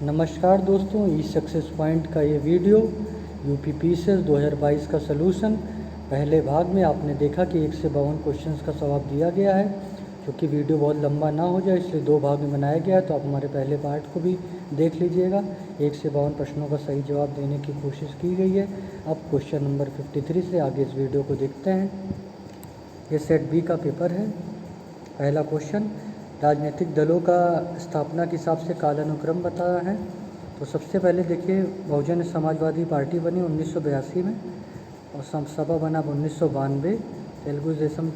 नमस्कार दोस्तों, ई success point का ये वीडियो यूपी पीसीएस 2022 का सलूशन पहले भाग में आपने देखा कि 1 से 52 क्वेश्चंस का जवाब दिया गया है। क्योंकि वीडियो बहुत लंबा ना हो जाए इसलिए 2 भाग में बनाया गया है, तो आप हमारे पहले पार्ट को भी देख लीजिएगा। 1 से 52 प्रश्नों का सही जवाब देने की कोशिश की गई है। अब क्वेश्चन नंबर 53 से आगे इस वीडियो को देखते हैं। ये सेट बी का पेपर है। पहला क्वेश्चन, राजनीतिक दलों का स्थापना के हिसाब से कालानुक्रम बताया है। तो सबसे पहले देखिए, बहुजन समाजवादी पार्टी बनी 1982 में और सपा बना 1992, तेलुगु देशम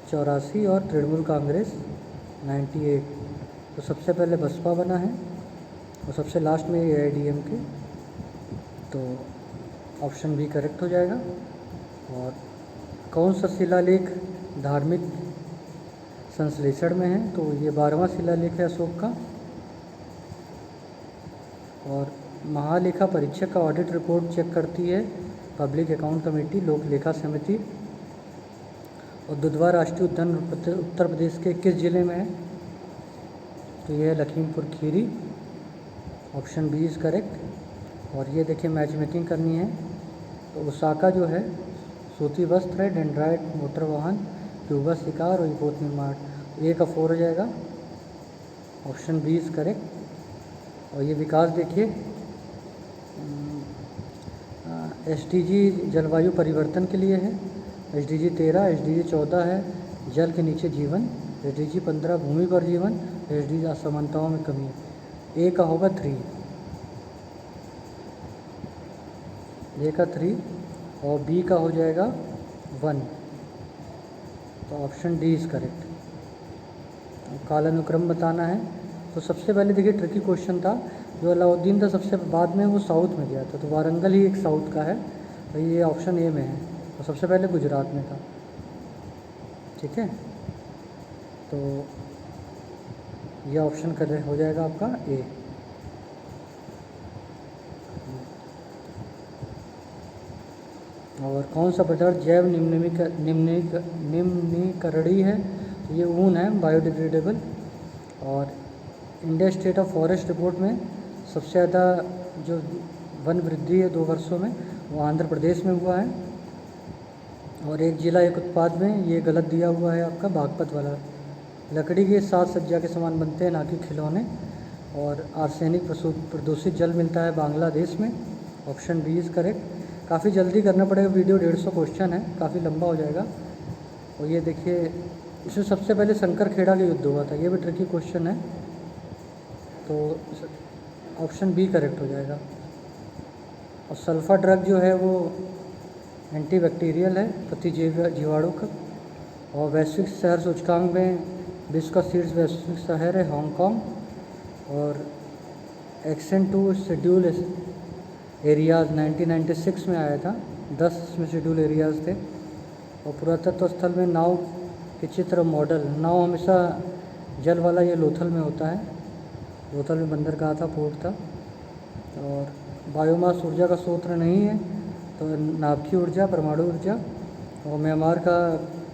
84 और तृणमूल कांग्रेस 98। तो सबसे पहले बसपा बना है और सबसे लास्ट में AIADMK। तो ऑप्शन बी करेक्ट हो जाएगा। और कौन सा शिलालेख धार्मिक संश्लेषण में है? तो ये 12वां शिलालेख है अशोक का। और महालेखा परीक्षक का ऑडिट रिपोर्ट चेक करती है पब्लिक अकाउंट कमेटी, लोक लेखा समिति। और दुधवा राष्ट्रीय उद्यान उत्तर प्रदेश के किस जिले में है? तो यह है Lakhimpur Kheri. Option B is correct. और ये देखिए, मैच मेकिंग करनी है। तो ओसाका जो है सूती वस्त्र है, डेंड्राइट मोटर वाहन, क्यूबा शिकार और पोत निर्माण। तो ए का 4 हो जाएगा। Option B is correct. और ये विकास देखिए, SDG जलवायु परिवर्तन के लिए है, SDG 13, SDG 14 है जल के नीचे जीवन, SDG 15 भूमि पर जीवन, SDG असमानताओं में कमी। ए का होगा 3, ए का 3 और बी का हो जाएगा 1। तो ऑप्शन डी इज़ करेक्ट। कालानुक्रम बताना है। तो सबसे पहले देखिए, ट्रिकी क्वेश्चन था। जो अलाउद्दीन था सबसे बाद में वो साउथ में गया था, तो वारंगल ही एक साउथ का है, तो ये ऑप्शन ए में है। तो सबसे पहले गुजरात में था। ठीक है, तो ये ऑप्शन करेक्ट हो जाएगा आपका ए। और कौन सा पदार्थ जैव निम्नीकरणीय है? तो ये ऊन है, बायोडिग्रेडेबल। और India state of forest report में सबसे ज़्यादा जो वन वृद्धि है 2 वर्षों में, वो आंध्र प्रदेश में हुआ है। और एक जिला एक उत्पाद में ये गलत दिया हुआ है आपका, बागपत वाला। लकड़ी के साथ सज्जा के सामान बनते हैं, ना कि खिलौने। और आर्सेनिक प्रदूषित जल मिलता है बांग्लादेश में। Option B is correct. काफ़ी जल्दी करना पड़ेगा, वीडियो 150 क्वेश्चन है, काफ़ी लंबा हो जाएगा। और ये देखिए, इसमें सबसे पहले शंकर खेड़ा का युद्ध हुआ था, ये भी ट्रिकी क्वेश्चन है। तो ऑप्शन बी करेक्ट हो जाएगा। और सल्फा ड्रग जो है वो एंटीबैक्टीरियल है, जीवाणु का। और वैश्विक शहर सूचकांक में विश्व का शीर्ष वैश्विक शहर है हांगकांग। और एक्सेंट टू शेड्यूल एरियाज़ 1996 में आया था, 10 इसमें शेड्यूल एरियाज़ थे। और पुरातत्व स्थल में नाव के चित्र मॉडल, नाव हमेशा जल वाला ये लोथल में होता है, लोथल में बंदरगाह था, पोर्ट था। और बायोमास ऊर्जा का स्रोत नहीं है, तो नाभिकीय ऊर्जा, परमाणु ऊर्जा। और म्यांमार का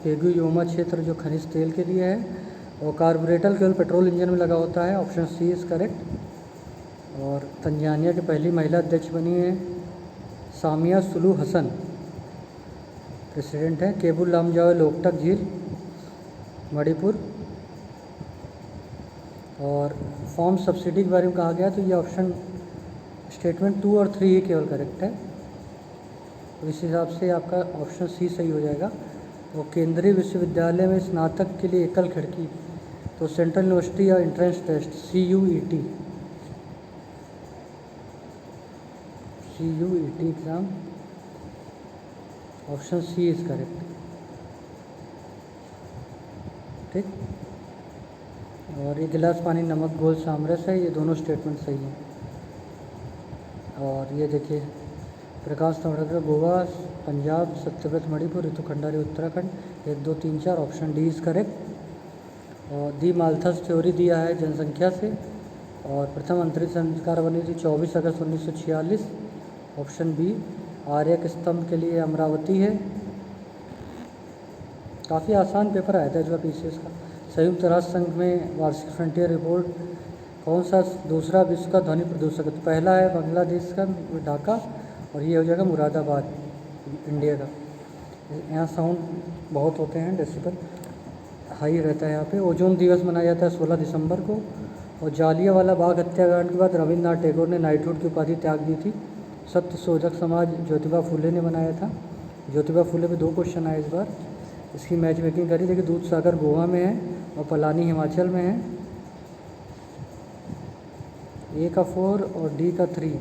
पेगु योमा क्षेत्र जो खनिज तेल के लिए है। और कार्बोरेटर केवल पेट्रोल इंजन में लगा होता है। Option C is correct. और तंजानिया की पहली महिला अध्यक्ष बनी है सामिया सुलू हसन, प्रेसिडेंट है। केबुल लामजाओ लोकटक झील, मणिपुर। और फॉर्म सब्सिडी के बारे में कहा गया, तो ये ऑप्शन स्टेटमेंट 2 और 3 ही केवल करेक्ट है। तो इस हिसाब से आपका ऑप्शन सी सही हो जाएगा। तो केंद्रीय विश्वविद्यालय में स्नातक के लिए एकल खिड़की, तो सेंट्रल यूनिवर्सिटी या entrance test, CUET exam. Option C is correct. ठीक। और ये गिलास पानी नमक घोल सामरस है, ये दोनों स्टेटमेंट सही हैं। और ये देखिए, Prakash Tawadkar Goa, Punjab, Satyavrat Manipur, Ritu Khandari Uttarakhand. 1, 2, 3, 4 option D is correct. और दी माल्थस थ्योरी दिया है जनसंख्या से। और प्रथम अंतरिक्ष संस्कार बनी थी 24 अगस्त 1946। Option B. आर्यक स्तंभ के लिए अमरावती है। काफ़ी आसान पेपर आया था इस बार पीसीएस का। संयुक्त राष्ट्र संघ में वार्षिक फ्रंटियर रिपोर्ट कौन सा दूसरा विश्व का ध्वनि प्रदूषक है? तो पहला है बांग्लादेश का ढाका, और ये हो जाएगा मुरादाबाद इंडिया का। यहाँ साउंड बहुत होते हैं, डेसिबल हाई रहता है यहाँ पे। ओजोन दिवस मनाया जाता है 16 दिसंबर को। और जालियांवाला बाग हत्याकांड के बाद रविन्द्रनाथ टैगोर ने नाइटहुड की उपाधि त्याग दी थी। सत्य शोधक समाज ज्योतिबा फुले ने बनाया था। ज्योतिबा फुले पे 2 क्वेश्चन आए इस बार। इसकी मैच मेकिंग करी। देखिए दूध सागर गोवा में है और पलानी हिमाचल में है। ए का 4 और डी का 3,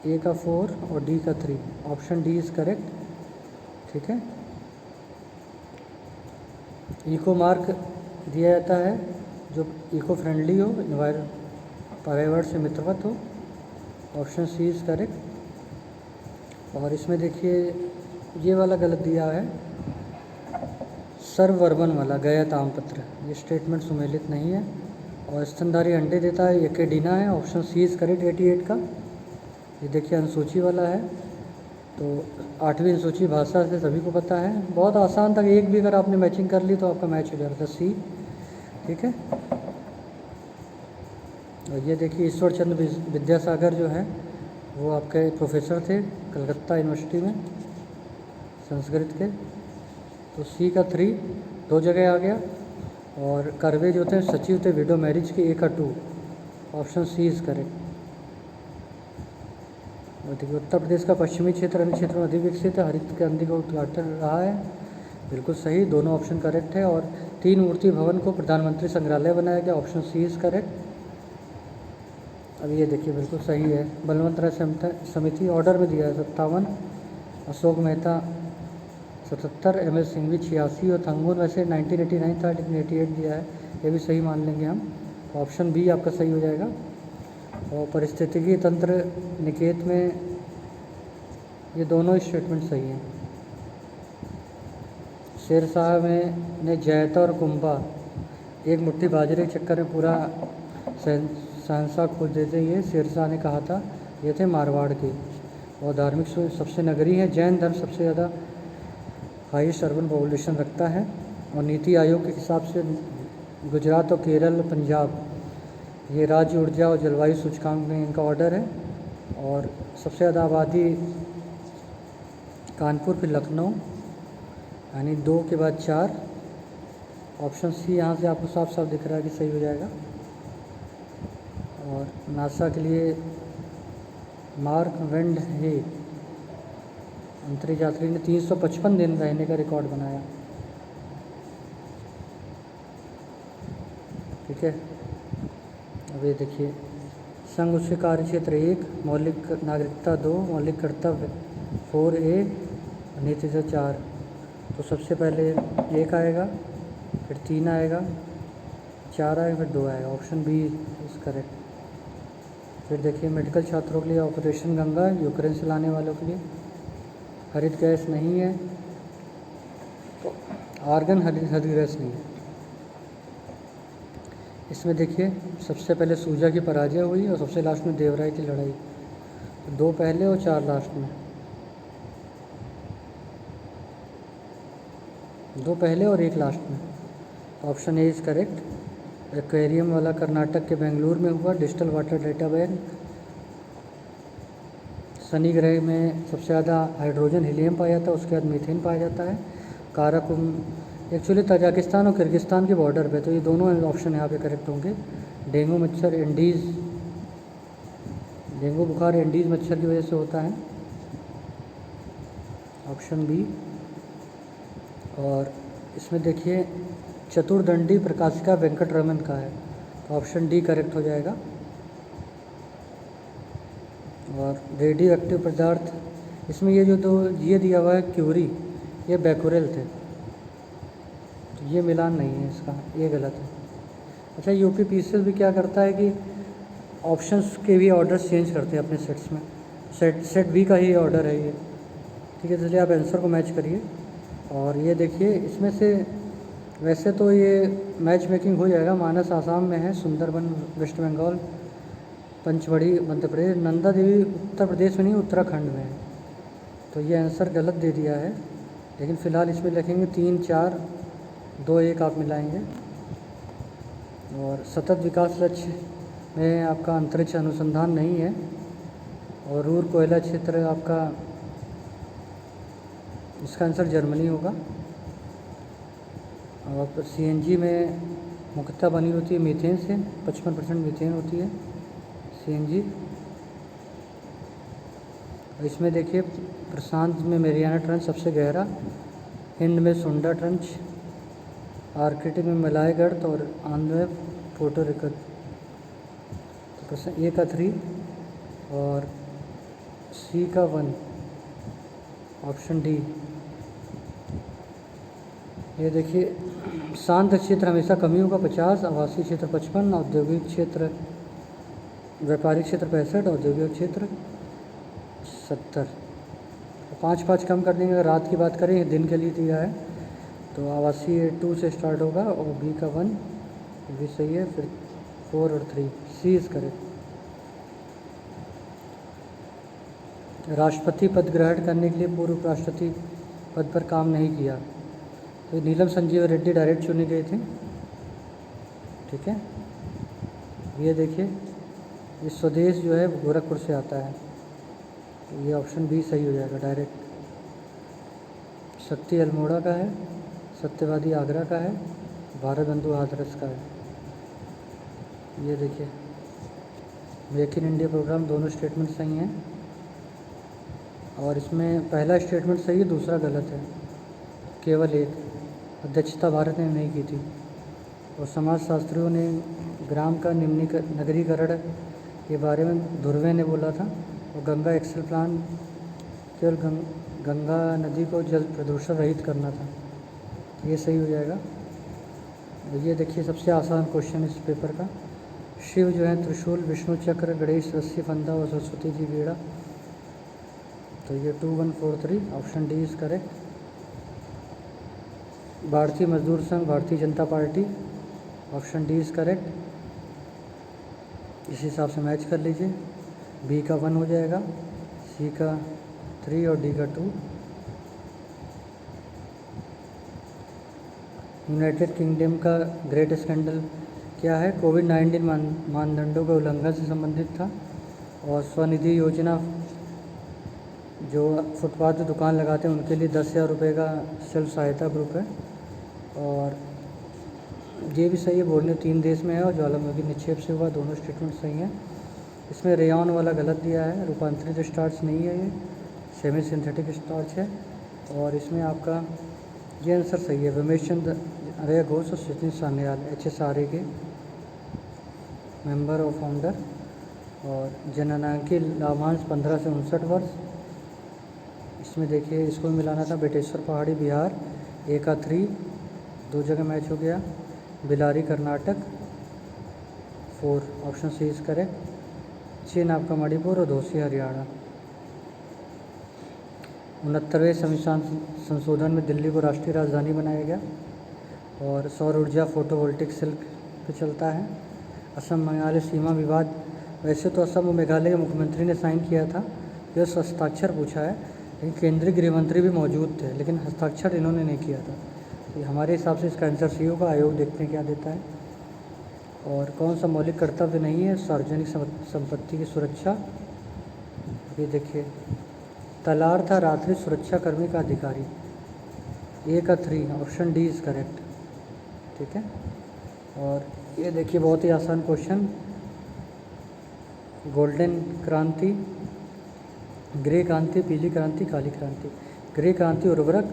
ए का 4 और डी का 3, ऑप्शन डी इज़ करेक्ट। ठीक है। इको मार्क दिया जाता है जो इको फ्रेंडली हो, पर्यावरण से मित्रवत हो, ऑप्शन सी इज़ करेक्ट। और इसमें देखिए ये वाला गलत दिया है, सर्ववर्मन वाला गया तामपत्र, ये स्टेटमेंट सुमेलित नहीं है। और स्तनधारी अंडे देता है एकेडीना है, ऑप्शन सी इज़ करेक्ट 88 का। ये देखिए अनुसूची वाला है, तो 8वीं अनुसूची भाषा से सभी को पता है, बहुत आसान था। एक भी अगर आपने मैचिंग कर ली तो आपका मैच हो जाता था, सी। ठीक है। और ये देखिए ईश्वर चंद्र विद्यासागर जो है वो आपके प्रोफेसर थे कलकत्ता यूनिवर्सिटी में संस्कृत के। तो सी का 3 2 जगह आ गया। और कर्वे जो थे सचिव थे विडो मैरिज के, ए का 2, ऑप्शन सी इज़ करेक्ट। और देखिए उत्तर प्रदेश का पश्चिमी क्षेत्र अन्य क्षेत्रों में अधिक विकसित है, हरित क्रांति का उद्घाटन रहा है, बिल्कुल सही, दोनों ऑप्शन करेक्ट है। और 3 मूर्ति भवन को प्रधानमंत्री संग्रहालय बनाया गया, ऑप्शन सी इज़ करेक्ट। अब ये देखिए बिल्कुल सही है। बलवंत राय समिति ऑर्डर में दिया है 57, अशोक मेहता 77, एम एस सिंघवी 86 और थंगुन वैसे 1989 था लेकिन 88 दिया है, ये भी सही मान लेंगे हम। ऑप्शन बी आपका सही हो जाएगा। और पारिस्थितिकी तंत्र निकेत में ये दोनों स्टेटमेंट सही हैं। शेरशाह में ने जैता और कुंभा एक मुट्ठी बाजरे के चक्कर में पूरा शहंशाह खोज देते, ये शेरशाह ने कहा था। ये थे मारवाड़ के। और धार्मिक सबसे नगरी है, जैन धर्म सबसे ज़्यादा हाईएस्ट अर्बन पॉपुलेशन रखता है। और नीति आयोग के हिसाब से गुजरात और केरल पंजाब ये राज्य ऊर्जा और जलवायु सूचकांक में इनका ऑर्डर है। और सबसे ज़्यादा आबादी कानपुर फिर लखनऊ, यानी 2 के बाद 4, ऑप्शन सी यहाँ से आपको साफ साफ दिख रहा है कि सही हो जाएगा। और नासा के लिए मार्क वेंड हे अंतरिक्ष यात्री ने 355 दिन रहने का रिकॉर्ड बनाया। ठीक है। अब ये देखिए संघ उसके कार्य क्षेत्र 1, मौलिक नागरिकता 2, मौलिक कर्तव्य 4A, नीति से 4। तो सबसे पहले 1 आएगा, फिर 3 आएगा, 4 आएगा, फिर 2 आएगा, ऑप्शन बी इज़ करेक्ट। फिर देखिए मेडिकल छात्रों के लिए ऑपरेशन गंगा, यूक्रेन से लाने वालों के लिए हरित गैस नहीं है, तो आर्गन हरित गैस नहीं है। इसमें देखिए सबसे पहले सूजा की पराजय हुई और सबसे लास्ट में देवराय की लड़ाई। तो 2 पहले और 4 लास्ट में, 2 पहले और 1 लास्ट में, option A is correct. Aquarium वाला कर्नाटक के बेंगलुरु में हुआ। Digital water data bank, Shani ग्रह में सबसे ज़्यादा हाइड्रोजन हीलियम पाया जाता है, उसके बाद मीथेन पाया जाता है। काराकुम एक्चुअली तजाकिस्तान और किर्गिस्तान के बॉर्डर पे, तो ये दोनों ऑप्शन यहाँ पे करेक्ट होंगे। डेंगू मच्छर एंडीज़, डेंगू बुखार एंडीज़ मच्छर की वजह से होता है, ऑप्शन बी। और इसमें देखिए चतुर्दंडी प्रकाशिका वेंकटरमन का है, तो ऑप्शन डी करेक्ट हो जाएगा। और रेडियो एक्टिव पदार्थ, इसमें ये जो 2 ये दिया हुआ है क्यूरी, ये बैकुरेल थे, तो ये मिलान नहीं है इसका, ये गलत है। अच्छा यूपीपीसीएल भी क्या करता है कि ऑप्शंस के भी ऑर्डर्स चेंज करते हैं अपने सेट्स में, सेट बी का ही ऑर्डर है ये। ठीक है, इसलिए आप आंसर को मैच करिए। और ये देखिए इसमें से वैसे तो ये मैच मेकिंग हो जाएगा। मानस आसाम में है, सुंदरबन वेस्ट बंगाल, पंचमढ़ी मध्य प्रदेश, नंदा देवी उत्तर प्रदेश में नहीं उत्तराखंड में है, तो ये आंसर गलत दे दिया है। लेकिन फ़िलहाल इसमें लिखेंगे 3 4 2 1 आप मिलाएंगे। और सतत विकास लक्ष्य में आपका अंतरिक्ष अनुसंधान नहीं है। और रूर कोयला क्षेत्र आपका, इसका आंसर जर्मनी होगा। और सीएनजी में मुख्यतः बनी होती है मीथेन से, 55% मीथेन होती है सीएनजी। इसमें देखिए प्रशांत में मेरियाना ट्रंच सबसे गहरा, हिंद में सुंडा ट्रंच, आर्कटिक में मलाय गर्त और आंध्र में पोर्टो रिको। तो प्रश्न ए का 3 और सी का 1, ऑप्शन डी। ये देखिए शांत क्षेत्र हमेशा कमी होगा 50, आवासीय क्षेत्र 55, औद्योगिक क्षेत्र, व्यापारिक क्षेत्र 65, औद्योगिक क्षेत्र 70। 5-5 कम कर देंगे। अगर रात की बात करें, दिन के लिए दिया है, तो आवासीय 2 से स्टार्ट होगा और बी का 1 भी सही है। फिर 4 और 3, सी इज करेक्ट। राष्ट्रपति पद ग्रहण करने के लिए पूर्व राष्ट्रपति पद पर काम नहीं किया, तो नीलम संजीव रेड्डी डायरेक्ट चुने गए थे। ठीक है, ये देखिए ये स्वदेश जो है गोरखपुर से आता है, तो ये ऑप्शन बी सही हो जाएगा डायरेक्ट। शक्ति अल्मोड़ा का है, सत्यवादी आगरा का है, भारत बंधु हाथरस का है। ये देखिए मेक इन इंडिया प्रोग्राम, दोनों स्टेटमेंट सही हैं। और इसमें पहला स्टेटमेंट सही है, दूसरा गलत है, केवल एक। अध्यक्षता भारत ने नहीं की थी। और समाजशास्त्रियों ने ग्राम का नगरीकरण के बारे में धुर्वे ने बोला था। और गंगा एक्शन प्लान केवल गंगा नदी को जल प्रदूषण रहित करना था, ये सही हो जाएगा। ये देखिए सबसे आसान क्वेश्चन इस पेपर का, शिव जो है त्रिशूल, विष्णु चक्र, गणेश रस्सी फंदा और सरस्वती जी बीड़ा। तो ये 2, 1, 4, 3, ऑप्शन डी इज करेक्ट। भारतीय मजदूर संघ, Bharatiya Janata party, option D is correct. इस हिसाब से मैच कर लीजिए। बी का 1 हो जाएगा, सी का 3 और डी का 2। यूनाइटेड किंगडम का ग्रेट स्कैंडल क्या है? कोविड-19 मानदंडों के उल्लंघन से संबंधित था। और स्वनिधि योजना, जो फुटपाथ पर दुकान लगाते हैं उनके लिए 10,000 रुपये का सेल्फ सहायता ग्रुप है। और ये भी सही है, बोलने 3 देश में है और ज्वालामुखी निक्षेप से हुआ, दोनों स्टेटमेंट सही हैं। इसमें रेयॉन वाला गलत दिया है, रूपांतरित स्टार्च नहीं है, ये सेमी सिंथेटिक स्टार्च है। और इसमें आपका ये आंसर सही है, रमेश चंद्र अरैया घोष और सचिन सान्याल, HSRA के मेंबर और फाउंडर। और जननांकी लाभांश 15 से 59 वर्ष। इसमें देखिए स्कूल मिलाना था, बेटेश्वर पहाड़ी बिहार, ए का 3, 2 जगह मैच हो गया। Bellary Karnataka 4, option C is correct. चीन आपका मणिपुर और धोसी हरियाणा। 69वें संविधान संशोधन में दिल्ली को राष्ट्रीय राजधानी बनाया गया। और सौर ऊर्जा फोटोवोल्टिक सेल पे चलता है। असम मेघालय सीमा विवाद, वैसे तो असम और मेघालय के मुख्यमंत्री ने साइन किया था, यह हस्ताक्षर पूछा है, लेकिन केंद्रीय गृह मंत्री भी मौजूद थे, लेकिन हस्ताक्षर इन्होंने नहीं किया था। तो हमारे हिसाब से इसका आंसर सी होगा। आयोग देखते हैं क्या देता है। और कौन सा मौलिक कर्तव्य नहीं है? सार्वजनिक संपत्ति की सुरक्षा। ये देखिए तलार था रात्रि सुरक्षा कर्मी का अधिकारी, ए का 3, ऑप्शन डी इज करेक्ट। ठीक है। और ये देखिए बहुत ही आसान क्वेश्चन, गोल्डन क्रांति, ग्रे क्रांति, पीली क्रांति, काली क्रांति। ग्रे क्रांति उर्वरक,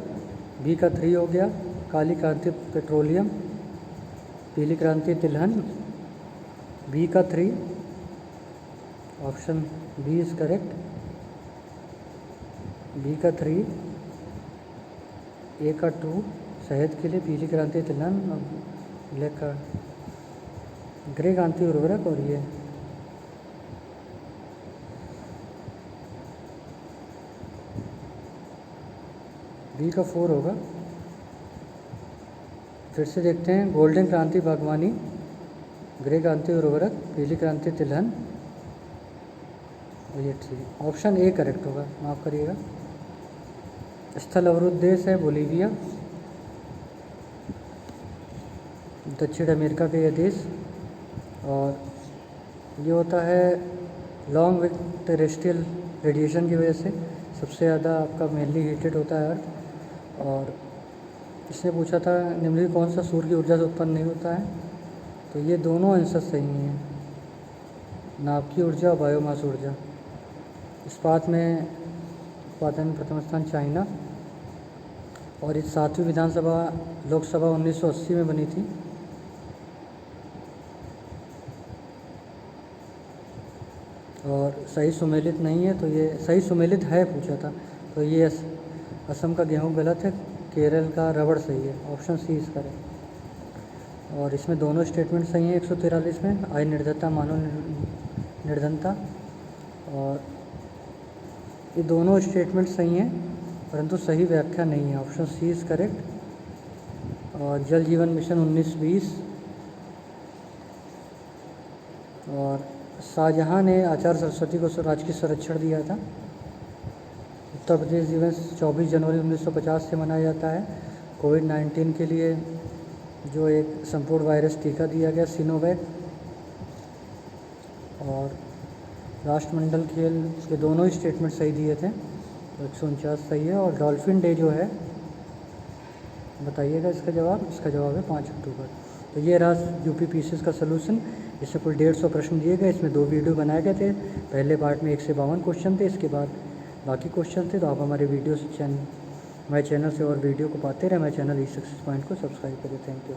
बी का 3 हो गया। काली क्रांति पेट्रोलियम, पीली क्रांति तिलहन, बी का 3, option B is correct. B का 3, ए का 2 शहद के लिए, पीली क्रांति तिलहन और ब्लैक का ग्रे क्रांति उर्वरक। और ये बी का 4 होगा। फिर से देखते हैं, गोल्डन क्रांति बागवानी, ग्रे क्रांति उर्वरक, पीली क्रांति तिलहन और ये ठीक, ऑप्शन ए करेक्ट होगा, माफ़ करिएगा। स्थल अवरुद्ध देश है बोलीविया, दक्षिण अमेरिका के ये देश। और ये होता है लॉन्ग विथ टेरेस्ट्रियल रेडिएशन की वजह से सबसे ज़्यादा आपका मेनली हीटेड होता है अर्थ। और इसने पूछा था निम्नलिखित कौन सा सूर्य की ऊर्जा से उत्पन्न नहीं होता है, तो ये दोनों आंसर सही हैं, नाभिकीय ऊर्जा और बायोमास ऊर्जा। इस्पात में उत्पादन प्रथम स्थान चाइना, और इस 7वीं विधानसभा लोकसभा 1980 में बनी थी। और सही सुमेलित नहीं है, तो ये सही सुमेलित है पूछा था, तो ये असम का गेहूँ गलत है, केरल का रबड़ सही है, ऑप्शन सी इसका है। और इसमें दोनों स्टेटमेंट सही हैं 143 में, आय निर्धनता मानव निर्धनता, और ये दोनों स्टेटमेंट सही हैं परंतु सही व्याख्या नहीं है, ऑप्शन सी इज़ करेक्ट। और जल जीवन मिशन 1920, और शाहजहाँ ने आचार्य सरस्वती को स्वराज की संरक्षण दिया था। उत्तर प्रदेश दिवस 24 जनवरी 1950 से मनाया जाता है। कोविड-19 के लिए जो एक संपूर्ण वायरस टीका दिया गया सिनोवैक। और राष्ट्रमंडल खेल के दोनों ही स्टेटमेंट सही दिए थे, तो 149 सही है। और डॉल्फिन डे जो है बताइएगा इसका जवाब है 5 अक्टूबर। तो ये रहा यूपी पीसीएस का सलूशन। इसमें कुल 150 प्रश्न दिए गए, इसमें 2 वीडियो बनाए गए थे। पहले पार्ट में 1 से 52 क्वेश्चन थे, इसके बाद बाकी क्वेश्चन थे। तो आप हमारे हमारे चैनल से और वीडियो को पाते रहे। हमारे चैनल ई सक्सेस पॉइंट को सब्सक्राइब करें। Thank you.